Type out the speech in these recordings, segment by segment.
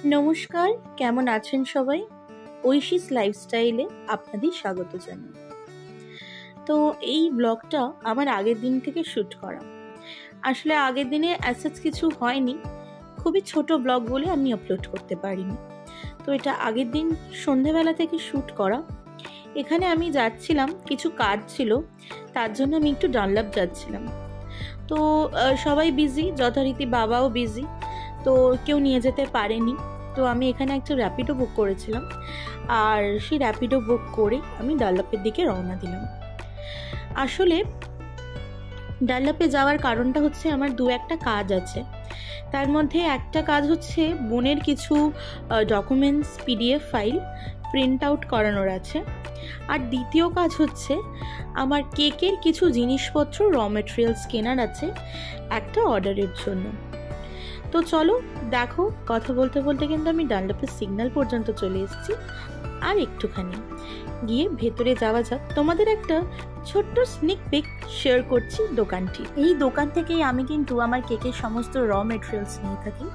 নমস্কার, কেমন আছেন সবাই? ঐশীস লাইফস্টাইলে আপনাদের স্বাগত জানাই। তো এই ব্লগটা আমার আগের দিন থেকে শ্যুট করা। আসলে আগের দিনে অ্যাসেজ কিছু হয়নি, খুবই ছোট ব্লগ বলে আমি আপলোড করতে পারিনি। তো এটা আগের দিন সন্ধেবেলা থেকে শ্যুট করা। এখানে আমি যাচ্ছিলাম, কিছু কাজ ছিল, তার জন্য আমি একটু ডানলপ যাচ্ছিলাম। তো সবাই বিজি, যথারীতি বাবাও বিজি, তো কেউ নিয়ে যেতে পারেনি। তো আমি এখানে একটা র্যাপিডো বুক করেছিলাম, আর সেই র্যাপিডো বুক করে আমি ডানলপের দিকে রওনা দিলাম। আসলে ডানলপে যাওয়ার কারণটা হচ্ছে আমার দু একটা কাজ আছে। তার মধ্যে একটা কাজ হচ্ছে বোনের কিছু documents PDF file print out করানোর আছে, আর দ্বিতীয় কাজ হচ্ছে আমার কেকের কিছু জিনিসপত্র র মেটেরিয়ালস কেনার আছে একটা অর্ডারের জন্য। তো চলো দেখো, কথা বলতে বলতে কিন্তু আমি ডানলপের সিগন্যাল পর্যন্ত চলে এসেছি। আর একটুখানি গিয়ে ভেতরে যাওয়া যাক। তোমাদের একটা ছোট্ট স্নিক পিক শেয়ার করছি দোকানটি। এই দোকান থেকেই আমি কিন্তু আমার কেকের সমস্ত র মেটেরিয়ালস নিয়ে থাকি।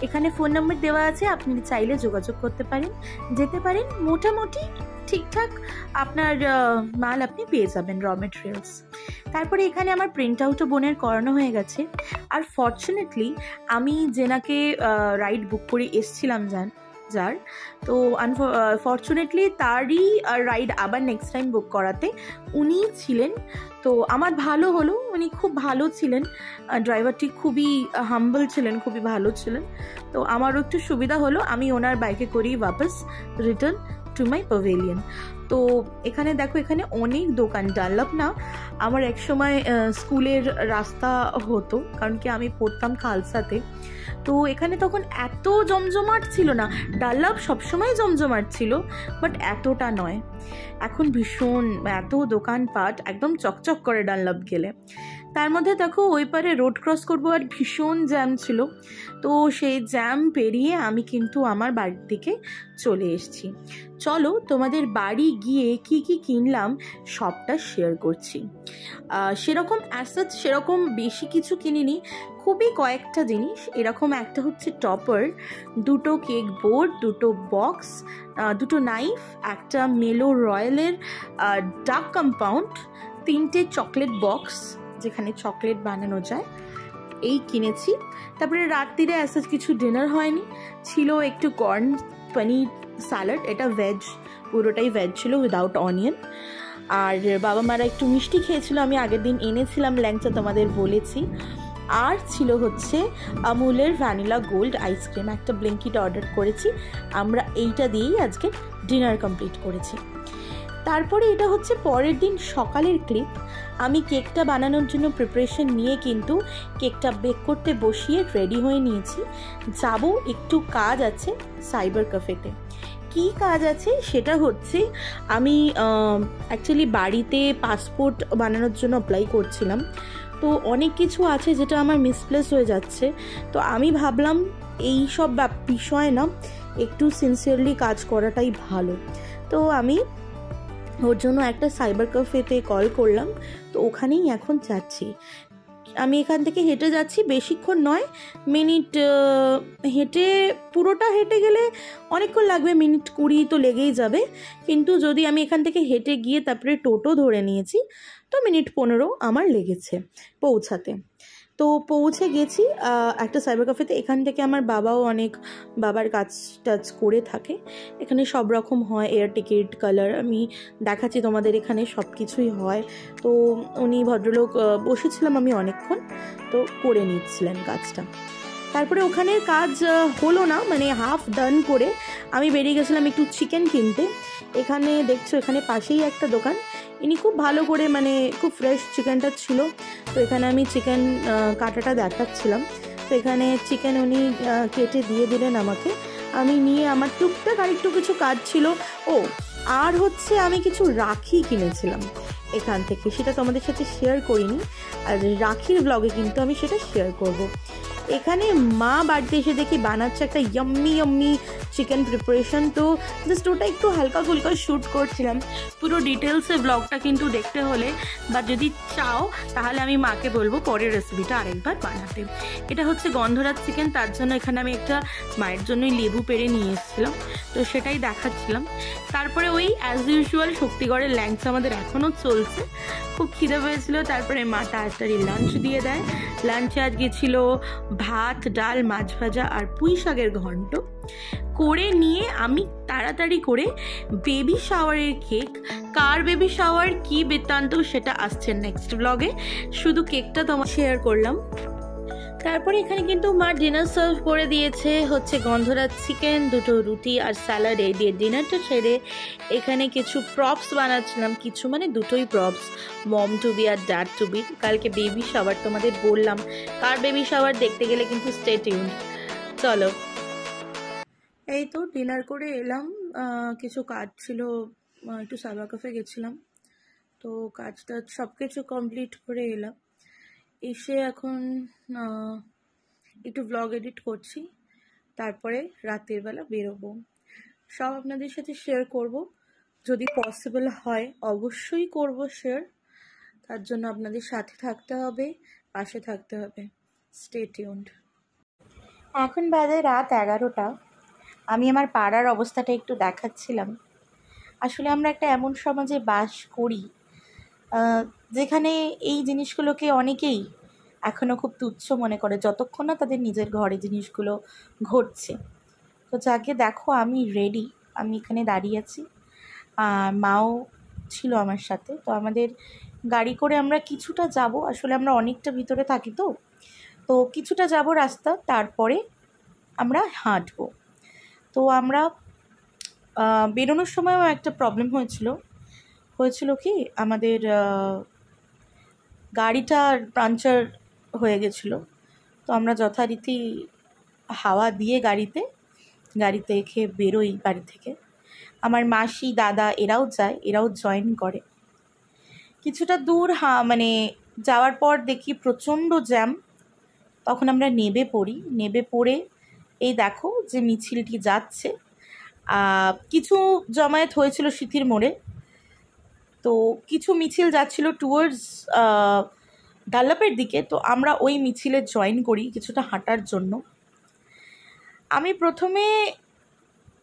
এখানে ফোন নাম্বার দেওয়া আছে, আপনি চাইলে যোগাযোগ করতে পারেন, যেতে পারেন। মোটামুটি ঠিকঠাক আপনার মাল আপনি পেয়ে যাবেন, র মেটেরিয়ালস। তারপরে এখানে আমার প্রিন্ট আউটও বোনের করানো হয়ে গেছে। আর ফর্চুনেটলি আমি যেনাকে রাইড বুক করে এসছিলাম যার, তো ফর্চুনেটলি তারই রাইড আবার নেক্সট টাইম বুক করাতে উনি ছিলেন। তো আমার ভালো হলো, উনি খুব ভালো ছিলেন, ড্রাইভারটি খুবই হাম্বল ছিলেন, খুবই ভালো ছিলেন। তো আমারও একটু সুবিধা হলো, আমি ওনার বাইকে করেই ওয়াপস রিটার্ন টু মাই প্যাভিলিয়ন। তো এখানে দেখো, এখানে অনেক দোকান। ডানলপ না, আমার একসময় স্কুলের রাস্তা হতো, কারণ কি আমি পড়তাম খালসাতে। তো এখানে তখন এত জমজমাট ছিল না। ডানলপ সবসময় জমজমাট ছিল, বাট এতটা নয়। এখন ভীষণ এত দোকানপাট, একদম চকচক করে ডানলপ গেলে। তার মধ্যে দেখো ওই পারে রোড ক্রস করবো, আর ভীষণ জ্যাম ছিল। তো সেই জ্যাম পেরিয়ে আমি কিন্তু আমার বাড়ির দিকে চলে এসেছি। চলো তোমাদের বাড়ি গিয়ে কি কি কিনলাম সবটা শেয়ার করছি। সেরকম অ্যাসেজ সেরকম বেশি কিছু কিনিনি, খুবই কয়েকটা জিনিস। এরকম একটা হচ্ছে টপার, দুটো কেক বোর্ড, দুটো বক্স, দুটো নাইফ, একটা মেলো রয়্যালের ডাক কম্পাউন্ড, 3টে চকলেট বক্স যেখানে চকলেট বানানো যায়, এই কিনেছি। তারপরে রাত্রিরে অ্যাসেজ কিছু ডিনার হয়নি, ছিল একটু কর্ন পনির স্যালাড, এটা ভেজ, পুরোটাই ভেজ ছিল উইদাউট অনিয়ন। আর বাবা মারা একটু মিষ্টি খেয়েছিল, আমি আগের দিন এনেছিলাম ল্যাংচা, তোমাদের বলেছি। আর ছিল হচ্ছে আমুলের ভ্যানিলা গোল্ড আইসক্রিম, একটা ব্লিঙ্কিট অর্ডার করেছি আমরা, এইটা দিয়েই আজকে ডিনার কমপ্লিট করেছি। তারপরে এটা হচ্ছে পরের দিন সকালের ক্লিপ। আমি কেকটা বানানোর জন্য প্রিপারেশন নিয়ে কিন্তু কেকটা বেক করতে বসিয়ে রেডি হয়ে নিয়েছি। যাব, একটু কাজ আছে সাইবার ক্যাফেতে। কি কাজ আছে সেটা হচ্ছে, আমি অ্যাকচুয়ালি বাড়িতে পাসপোর্ট বানানোর জন্য অ্যাপ্লাই করছিলাম। তো অনেক কিছু আছে যেটা আমার মিসপ্লেস হয়ে যাচ্ছে। তো আমি ভাবলাম এই সব বিষয় না, একটু সিনসিয়ারলি কাজ করাটাই ভালো। তো আমি ওর জন্য একটা সাইবার ক্যাফেতে কল করলাম, তো ওখানেই এখন যাচ্ছি। আমি এখান থেকে হেঁটে যাচ্ছি, বেশিক্ষণ নয়, মিনিট হেঁটে, পুরোটা হেঁটে গেলে অনেকক্ষণ লাগবে, মিনিট 20 তো লেগেই যাবে। কিন্তু যদি আমি এখান থেকে হেঁটে গিয়ে তারপরে টোটো ধরে নিয়েছি, তো মিনিট 15 আমার লেগেছে পৌঁছাতে। তো পৌঁছে গেছি একটা সাইবার ক্যাফেতে। এখান থেকে আমার বাবাও অনেক বাবার কাজ টাজ করে থাকে। এখানে সব রকম হয়, এয়ার টিকিট, কালার, আমি দেখাচ্ছি তোমাদের, এখানে সব কিছুই হয়। তো উনি ভদ্রলোক বসেছিলাম আমি অনেকক্ষণ, তো করে নিচ্ছিলেন কাজটা। তারপরে ওখানের কাজ হলো না, মানে হাফ ডান করে আমি বেরিয়ে গেছিলাম একটু চিকেন কিনতে। এখানে দেখছো, এখানে পাশেই একটা দোকান, ইনি খুব ভালো করে, মানে খুব ফ্রেশ চিকেনটা ছিল। তো এখানে আমি চিকেন কাটাটা দেখাচ্ছিলাম, তো এখানে চিকেন উনি কেটে দিয়ে দিলেন আমাকে। আমি নিয়ে আমার টুকটাক আরেকটু কিছু কাজ ছিল। ও আর হচ্ছে আমি কিছু রাখি কিনেছিলাম এখান থেকে, সেটা তোমাদের সাথে শেয়ার করিনি, আর রাখির ব্লগে কিন্তু আমি সেটা শেয়ার করব। এখানে মা বাড়িতে এসে দেখি বানাচ্ছে একটা ইয়াম্মি চিকেন প্রিপারেশন। তো জাস্ট ওটা একটু হালকা ফুলকা শ্যুট করছিলাম। পুরো ডিটেলসে ব্লগটা কিন্তু দেখতে হলে বা যদি চাও তাহলে আমি মাকে বলবো পরের রেসিপিটা আরেকবার বানাতে। এটা হচ্ছে গন্ধরাজ চিকেন, তার জন্য এখানে আমি একটা মায়ের জন্যই লেবু পেড়ে নিয়ে এসেছিলাম, তো সেটাই দেখাচ্ছিলাম। তারপরে ওই অ্যাজ ইউজুয়াল শক্তিগড়ের ল্যাংচা আমাদের এখনও চলছে। খুব খিদে পেয়েছিল, তারপরে মা তাড়াতাড়ি লাঞ্চ দিয়ে দেয়। লাঞ্চে আজকে ছিল ভাত, ডাল, মাছ ভাজা আর পুঁই শাকের ঘন্ট করে নিয়ে আমি তাড়াতাড়ি করে বেবি শাওয়ারের কেক, কার বেবি শাওয়ার কি বৃত্তান্ত সেটা আসছে নেক্সট ব্লগে, শুধু কেকটা তোমার শেয়ার করলাম। তারপরে এখানে কিন্তু মা ডিনার সার্ভ করে দিয়েছে, হচ্ছে গন্ধরাজ চিকেন, দুটো রুটি আর স্যালাড। এই দিয়ে ডিনারটা ছেড়ে এখানে কিছু প্রপস বানাচ্ছিলাম, কিছু মানে দুটোই প্রপস, মম টু বি আর ড্যাড টু বি। কালকে বেবি শাওয়ার, তোমাদের বললাম কার বেবি শাওয়ার দেখতে গেলে কিন্তু স্টে টিউনড। চলো, এই তো ডিনার করে এলাম। কিছু কাজ ছিল, একটু সাবা কাফে গেছিলাম, তো কাজটা সব কিছু কমপ্লিট করে এলাম। এসে এখন একটু ব্লগ এডিট করছি, তারপরে রাতের বেলা বেরোবো। সব আপনাদের সাথে শেয়ার করব, যদি পসিবল হয় অবশ্যই করব শেয়ার। তার জন্য আপনাদের সাথে থাকতে হবে, পাশে থাকতে হবে। Stay tuned. এখন বাজে রাত 11টা। আমি আমার পাড়ার অবস্থাটা একটু দেখাচ্ছিলাম। আসলে আমরা একটা এমন সমাজে বাস করি যেখানে এই জিনিসগুলোকে অনেকেই এখনও খুব তুচ্ছ মনে করে, যতক্ষণ না তাদের নিজের ঘরে জিনিসগুলো ঘটছে। তো যাকে দেখো আমি রেডি, আমি এখানে দাঁড়িয়ে আছি, মাও ছিল আমার সাথে। তো আমাদের গাড়ি করে আমরা কিছুটা যাব, আসলে আমরা অনেকটা ভিতরে থাকি, তো কিছুটা যাব রাস্তা, তারপরে আমরা হাঁটবো। তো আমরা বেরোনোর সময়ও একটা প্রবলেম হয়েছিল কি, আমাদের গাড়িটা পাংচার হয়ে গেছিলো। তো আমরা যথারীতি হাওয়া দিয়ে গাড়িতে খেয়ে বেরোই বাড়ি থেকে। আমার মাসি, দাদা এরাও যায়, এরাও জয়েন করে। কিছুটা দূর মানে যাওয়ার পর দেখি প্রচণ্ড জ্যাম। তখন আমরা নেবে পড়ে এই দেখো যে মিছিলটি যাচ্ছে। কিছু জমায়েত হয়েছিল সিথির মোড়ে, তো কিছু মিছিল যাচ্ছিল টুয়ার্ডস ডাল্লাপের দিকে। তো আমরা ওই মিছিলে জয়েন করি কিছুটা হাঁটার জন্য। আমি প্রথমে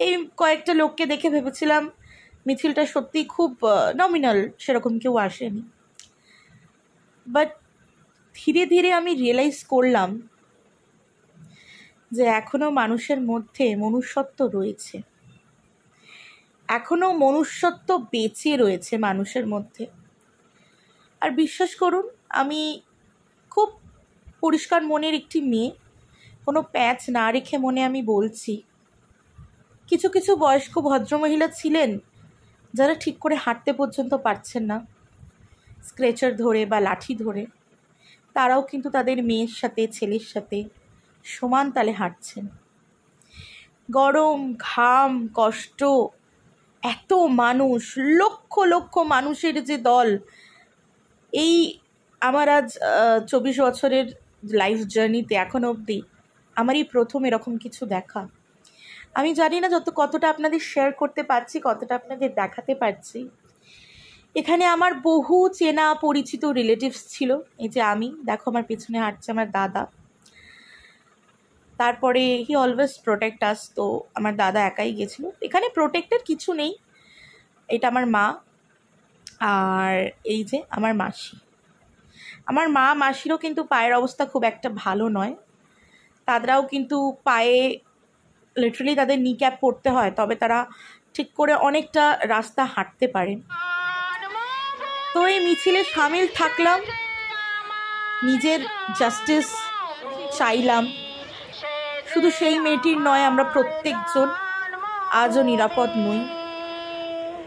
এই কয়েকটা লোককে দেখে ভেবেছিলাম মিছিলটা সত্যি খুব নমিনাল, সেরকম কেউ আসেনি। বাট ধীরে ধীরে আমি রিয়েলাইজ করলাম যে এখনও মানুষের মধ্যে মনুষ্যত্ব রয়েছে, এখনও মনুষ্যত্ব বেঁচে রয়েছে মানুষের মধ্যে। আর বিশ্বাস করুন, আমি খুব পরিষ্কার মনের একটি মেয়ে, কোনো প্যাচ না রেখে মনে আমি বলছি, কিছু কিছু বয়স্ক ভদ্রমহিলা ছিলেন যারা ঠিক করে হাঁটতে পর্যন্ত পারছেন না, স্ক্রেচার ধরে বা লাঠি ধরে। তারাও কিন্তু তাদের মেয়ের সাথে, ছেলের সাথে সমান তালে হাঁটছেন। গরম, ঘাম, কষ্ট, এত মানুষ, লক্ষ লক্ষ মানুষের যে দল। এই আমার আজ 24 বছরের লাইফ জার্নিতে এখনো অবধি আমারই প্রথম এরকম কিছু দেখা। আমি জানি না কতটা আপনাদের শেয়ার করতে পারছি, কতটা আপনাদের দেখাতে পারছি। এখানে আমার বহু চেনা পরিচিত রিলেটিভস ছিল। এই যে আমি, দেখো আমার পেছনে হাঁটছে আমার দাদা। তারপরে হি অলওয়েজ প্রোটেক্ট আস। তো আমার দাদা একাই গেছিল, এখানে প্রোটেক্টের কিছু নেই। এটা আমার মা, আর এই যে আমার মাসি। আমার মা মাসিরও কিন্তু পায়ের অবস্থা খুব একটা ভালো নয়। তাদেরাও কিন্তু পায়ে লিটারালি তাদের নি ক্যাপ পরতে হয়, তবে তারা ঠিক করে অনেকটা রাস্তা হাঁটতে পারে। তো এই মিছিলে সামিল থাকলাম, নিজের জাস্টিস চাইলাম। শুধু সেই মেয়েটির নয়, আমরা প্রত্যেকজন আজও নিরাপদ নই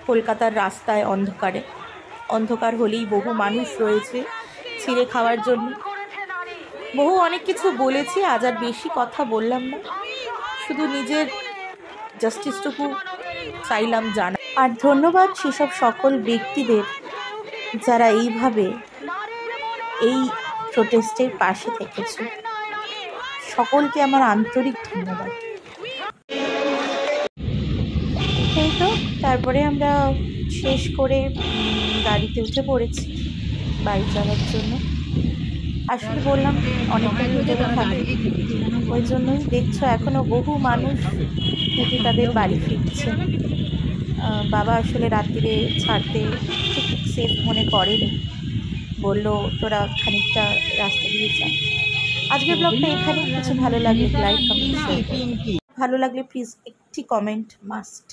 কলকাতার রাস্তায়। অন্ধকার হলেই বহু মানুষ রয়েছে ছিঁড়ে খাওয়ার জন্য। অনেক কিছু বলেছি, আজ আর বেশি কথা বললাম না, শুধু নিজের জাস্টিসটুকু চাইলাম জানা। আর ধন্যবাদ সেসব সকল ব্যক্তিদের যারা এইভাবে এই প্রোটেস্টের পাশে থেকেছে। সকলকে আমার আন্তরিক ধন্যবাদ। তারপরে আমরা শেষ করে গাড়িতে উঠে পড়েছি বাড়ি যাওয়ার জন্য। আসলে বললাম অনেকটা ভিতরে থাকে, ওই জন্যই দেখছো এখনও বহু মানুষ হেঁটে তাদের বাড়ি ফিরছে। বাবা আসলে রাত্রিরে ছাড়তে ঠিক সেফ মনে করেনি, বললো তোরা খানিকটা রাস্তা দিয়ে যা। আজকের ব্লগটা এখানে। কিছু ভালো লাগলে লাইক কমেন্ট শেয়ার, ভালো লাগলে প্লিজ একটি কমেন্ট মাস্ট।